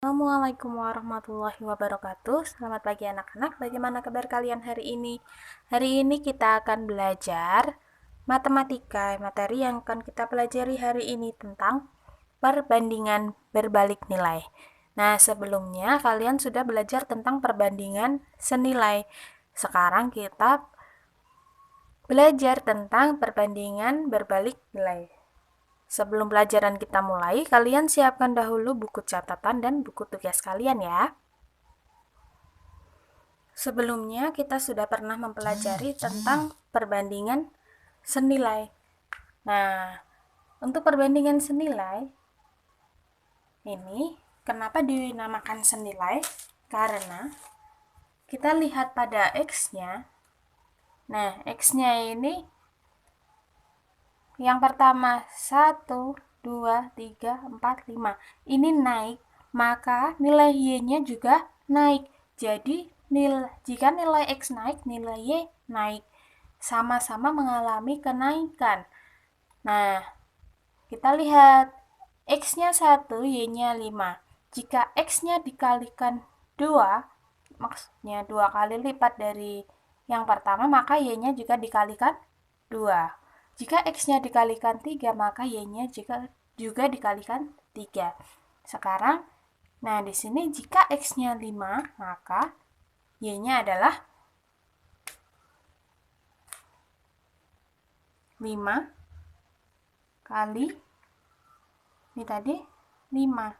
Assalamualaikum warahmatullahi wabarakatuh. Selamat pagi anak-anak. Bagaimana kabar kalian hari ini? Hari ini kita akan belajar matematika. Materi yang akan kita pelajari hari ini tentang perbandingan berbalik nilai. Nah, sebelumnya kalian sudah belajar tentang perbandingan senilai. Sekarang kita belajar tentang perbandingan berbalik nilai. Sebelum pelajaran kita mulai, kalian siapkan dahulu buku catatan dan buku tugas kalian ya. Sebelumnya kita sudah pernah mempelajari tentang perbandingan senilai. Nah, untuk perbandingan senilai, ini kenapa dinamakan senilai? Karena kita lihat pada X-nya. Nah, X-nya ini yang pertama 1, 2, 3, 4, 5. Ini naik, maka nilai Y-nya juga naik. Jadi jika nilai X naik, nilai Y naik. Sama-sama mengalami kenaikan. Nah, kita lihat X-nya 1, Y-nya 5. Jika X-nya dikalikan 2, maksudnya 2 kali lipat dari yang pertama, maka Y-nya juga dikalikan 2. Jika X-nya dikalikan 3, maka Y-nya juga dikalikan 3. Sekarang, nah di sini jika X-nya 5, maka Y-nya adalah 5 kali, ini tadi 5.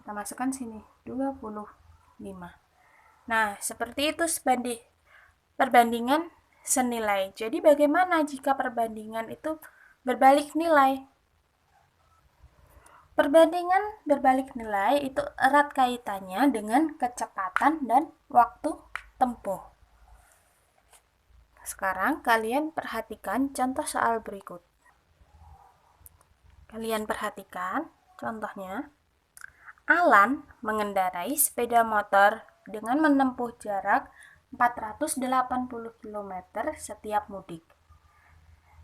Kita masukkan sini, 25. Nah, seperti itu perbandingan senilai. Jadi bagaimana jika perbandingan itu berbalik nilai? Perbandingan berbalik nilai itu erat kaitannya dengan kecepatan dan waktu tempuh. Sekarang kalian perhatikan contoh soal berikut. Kalian perhatikan contohnya. Alan mengendarai sepeda motor dengan menempuh jarak 480 km setiap mudik.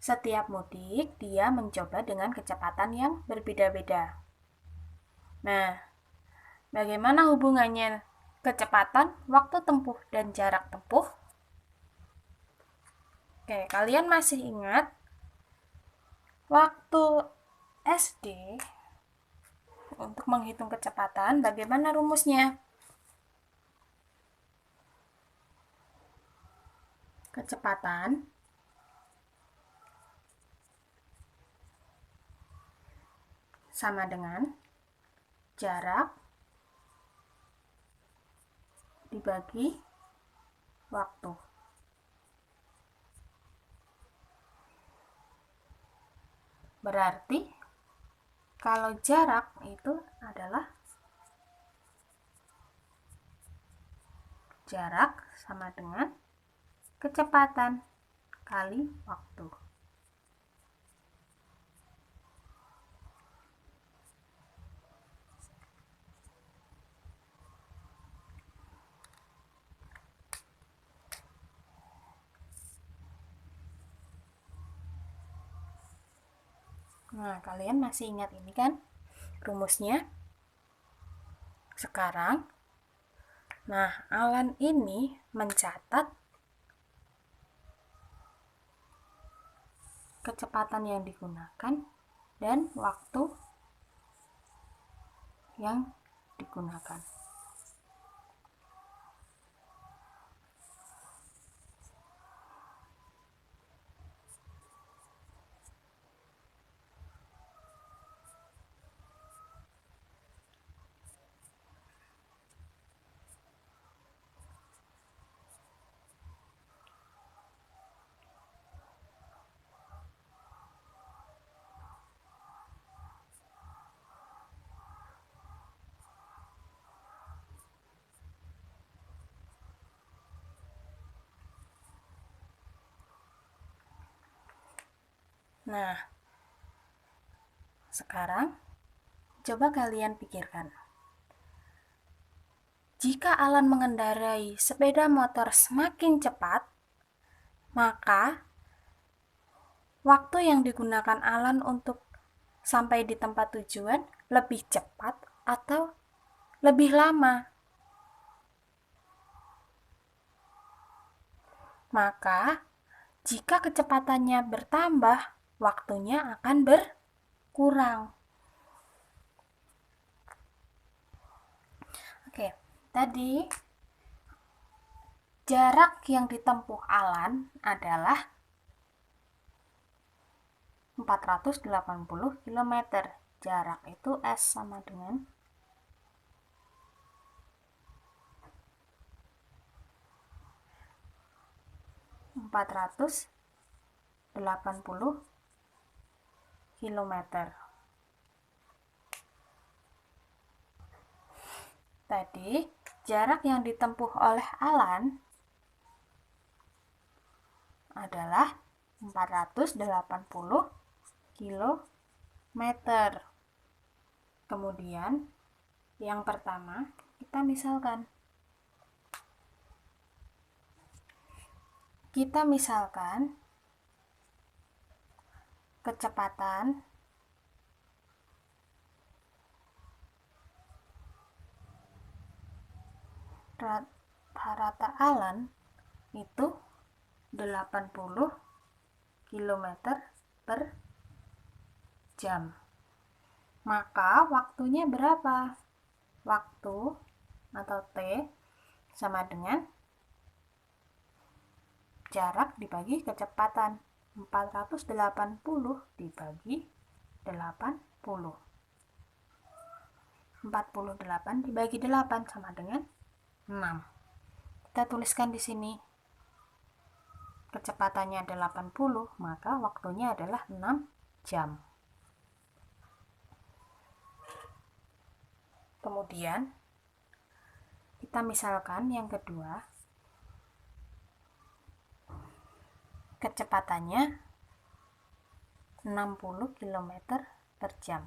Setiap mudik, dia mencoba dengan kecepatan yang berbeda-beda. Nah, bagaimana hubungannya kecepatan, waktu tempuh, dan jarak tempuh? Oke, kalian masih ingat waktu SD untuk menghitung kecepatan, bagaimana rumusnya? Kecepatan sama dengan jarak dibagi waktu. Berarti kalau jarak itu adalah jarak sama dengan kecepatan kali waktu. Nah, kalian masih ingat ini kan rumusnya? Sekarang, nah Alan ini mencatat kecepatan yang digunakan dan waktu yang digunakan. Nah, sekarang coba kalian pikirkan. Jika Alan mengendarai sepeda motor semakin cepat, maka waktu yang digunakan Alan untuk sampai di tempat tujuan lebih cepat atau lebih lama? Maka, jika kecepatannya bertambah, waktunya akan berkurang. Oke, tadi jarak yang ditempuh Alan adalah 480 km. Jarak itu S sama dengan 480 km. Tadi, jarak yang ditempuh oleh Alan adalah 480 km. Kemudian, yang pertama, kita misalkan kecepatan rata-rata Alan itu 80 km per jam. Maka waktunya berapa? Waktu atau T sama dengan jarak dibagi kecepatan. 480 dibagi 80. 48 dibagi 8 sama dengan 6. Kita tuliskan di sini. Kecepatannya 80, maka waktunya adalah 6 jam. Kemudian, kita misalkan yang kedua, kecepatannya 60 km per jam.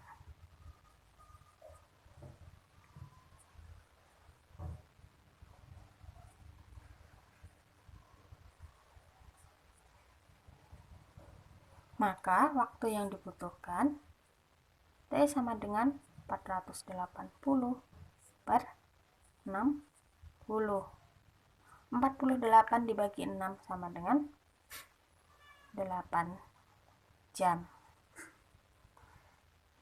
Maka waktu yang dibutuhkan T sama dengan 480 per 60. 48 dibagi 6 sama dengan 8 jam.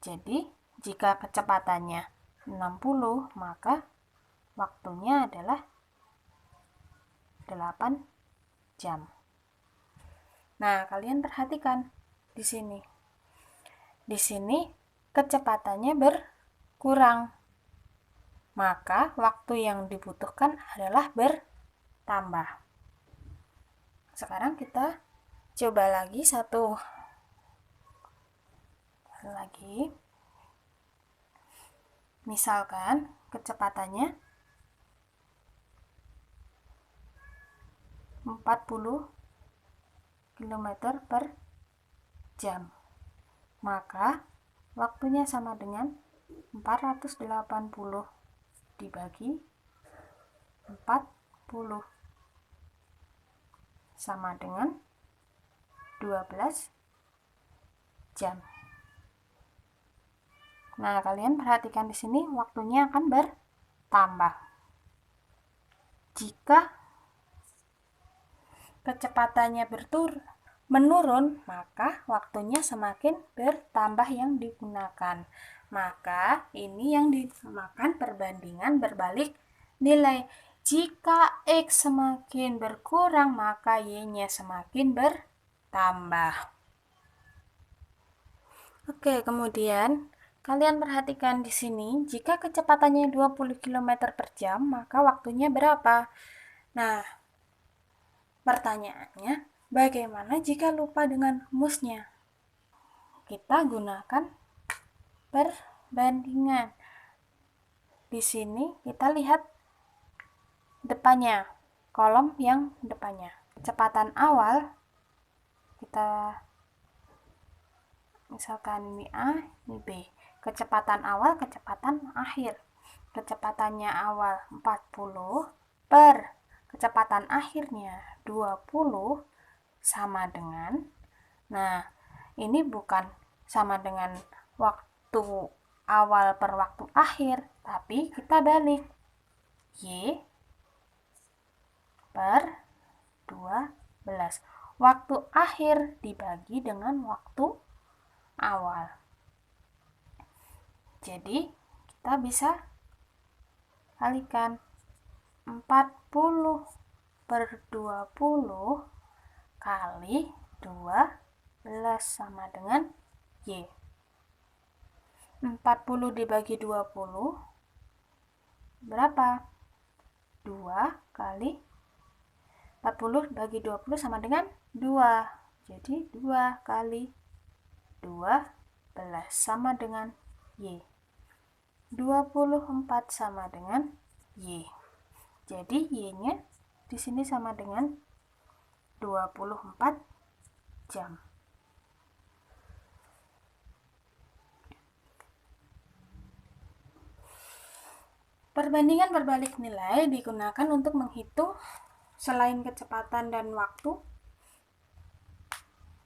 Jadi, jika kecepatannya 60, maka waktunya adalah 8 jam. Nah, kalian perhatikan di sini. Di sini kecepatannya berkurang. Maka waktu yang dibutuhkan adalah bertambah. Sekarang kita coba lagi satu lagi. Misalkan kecepatannya 40 km per jam. Maka waktunya sama dengan 480 dibagi 40 sama dengan 12 jam. Nah, kalian perhatikan di sini waktunya akan bertambah. Jika kecepatannya menurun, maka waktunya semakin bertambah yang digunakan. Maka ini yang dinamakan perbandingan berbalik nilai. Jika X semakin berkurang, maka Y-nya semakin bertambah. Oke, kemudian kalian perhatikan di sini, jika kecepatannya 20 km per jam, maka waktunya berapa? Nah, pertanyaannya, bagaimana jika lupa dengan rumusnya? Kita gunakan perbandingan. Di sini kita lihat depannya, kolom yang depannya. Kecepatan awal, kita misalkan ini A, ini B. Kecepatan awal, kecepatan akhir. Kecepatannya awal 40 per kecepatan akhirnya 20 sama dengan, nah ini bukan sama dengan waktu awal per waktu akhir, tapi kita balik. Y per 12. Waktu akhir dibagi dengan waktu awal. Jadi, kita bisa kalikan 40 per 20 kali 12 sama dengan Y. 40 dibagi 20 berapa? 2 kali 40 bagi 20 sama dengan 2. Jadi 2 kali 12 sama dengan Y. 24 sama dengan Y. Jadi Y-nya di sini sama dengan 24 jam. Perbandingan berbalik nilai digunakan untuk menghitung selain kecepatan dan waktu,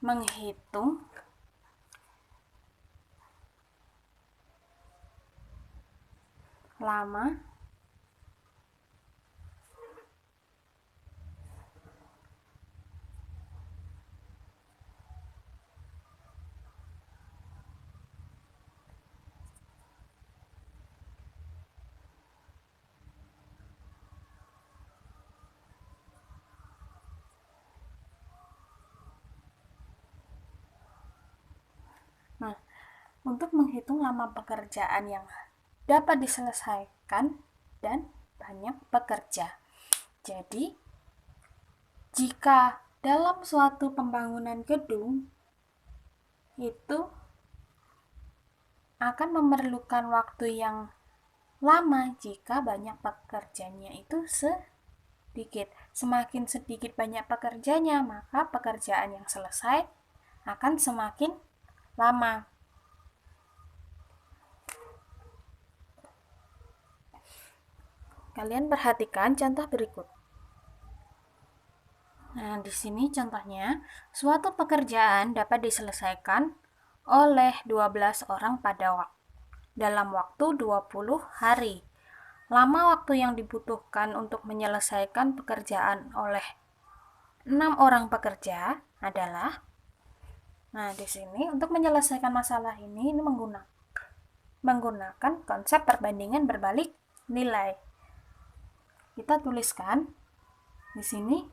menghitung lama, Nah, untuk menghitung lama pekerjaan yang dapat diselesaikan dan banyak pekerja. Jadi, jika dalam suatu pembangunan gedung itu akan memerlukan waktu yang lama jika banyak pekerjanya itu sedikit. Semakin sedikit banyak pekerjanya, maka pekerjaan yang selesai akan semakin lama. Kalian perhatikan contoh berikut. Nah, di sini contohnya, suatu pekerjaan dapat diselesaikan oleh 12 orang dalam waktu 20 hari. Lama waktu yang dibutuhkan untuk menyelesaikan pekerjaan oleh 6 orang pekerja adalah, nah di sini untuk menyelesaikan masalah ini menggunakan konsep perbandingan berbalik nilai. Kita tuliskan di sini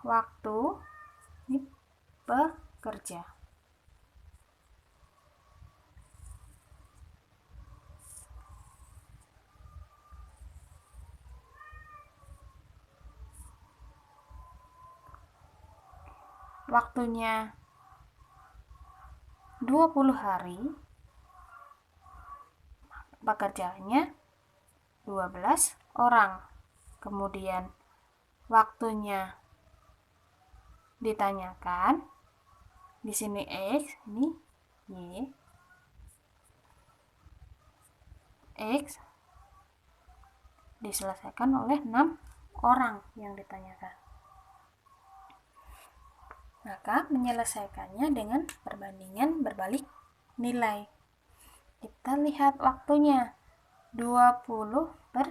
waktu ini pekerja. Waktunya 20 hari, pekerjaannya 12 orang. Kemudian waktunya ditanyakan, di sini X, ini Y. X diselesaikan oleh 6 orang yang ditanyakan. Maka menyelesaikannya dengan perbandingan berbalik nilai. Kita lihat waktunya 20 per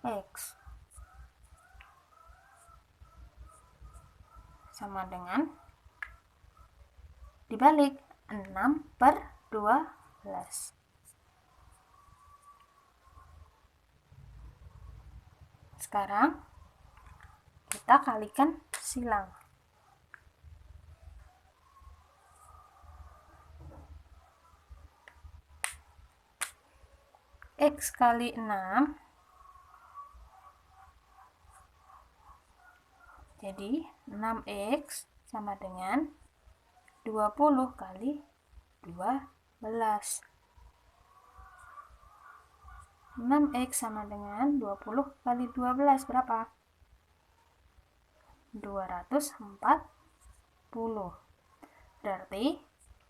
X sama dengan dibalik 6 per 12. Sekarang kita kalikan silang. X kali 6, jadi 6X sama dengan 20 kali 12. 6X sama dengan 20 kali 12 berapa? 240. Berarti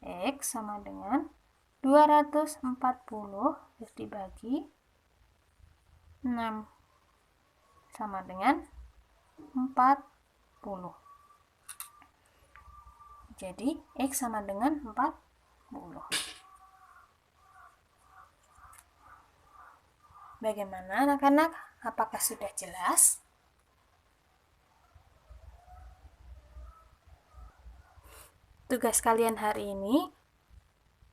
X sama dengan 240 dibagi 6 sama dengan 40. Jadi X sama dengan 40. Bagaimana anak-anak? Apakah sudah jelas? Tugas kalian hari ini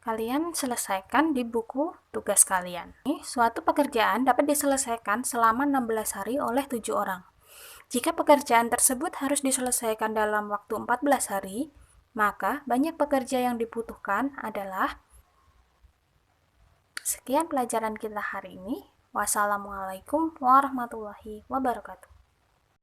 kalian selesaikan di buku tugas kalian. Suatu pekerjaan dapat diselesaikan selama 16 hari oleh 7 orang. Jika pekerjaan tersebut harus diselesaikan dalam waktu 14 hari, maka banyak pekerja yang dibutuhkan adalah. Sekian pelajaran kita hari ini. Wassalamualaikum warahmatullahi wabarakatuh.